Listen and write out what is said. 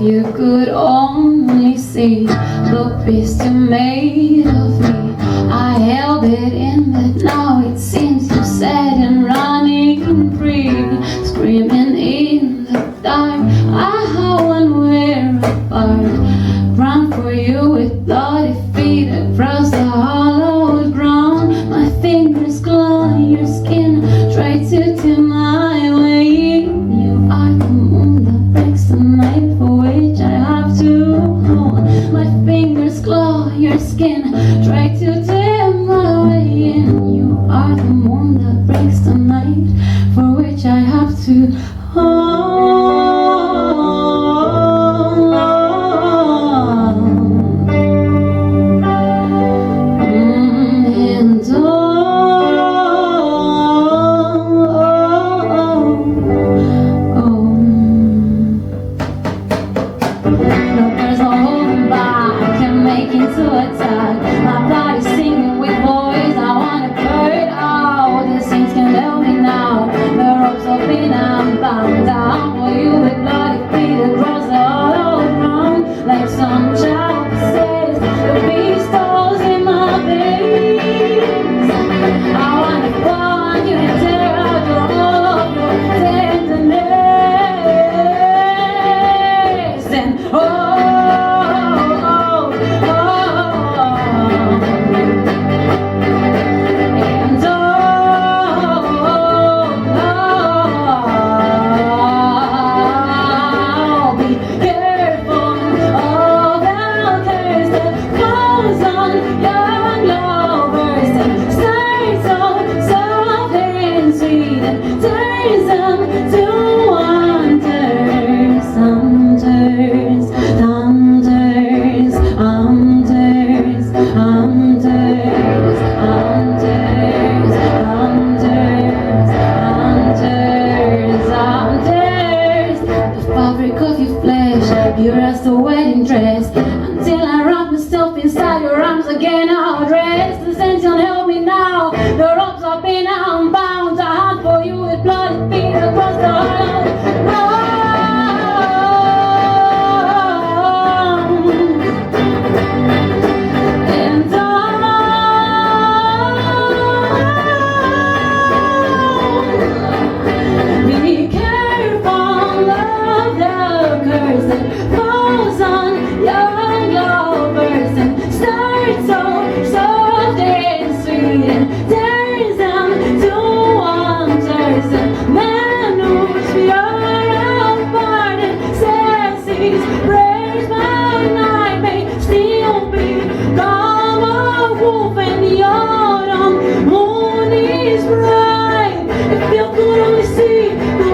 you could only see the beast you made of me. I held it in, but now it seems you're sad and running free, screaming in the dark. I howl and we're apart, run for you with bloody feet across the hollowed ground. My fingers clawing your skin, try to tame my way. You are the moon that breaks the night, for which I have to hold. My fingers claw your skin, try to tame my way in. You are the moon that breaks the night, for which I have to hold. No, there's no holding back, I'm making to attack. My body's singing with voice, I wanna burn it out. The saints can help me now, the ropes open, I'm bound down for you with bloody feet across the hollow ground. Like some child says, the beast falls in my veins. I wanna find you and tear out all of your tenderness. And you're as the wedding dress, until I wrap myself inside your arms again. I'll dress, the saints can help me now, the ropes are been, I'm bound. I hunt for you with bloody feet across the hollow. Be careful of the curse that falls on young lovers and starts so soft and sweet and turns them to wonders. And man who's pure of heart and says he's praised by night may still be calm a wolf, and the autumn moon is bright. If you could only see the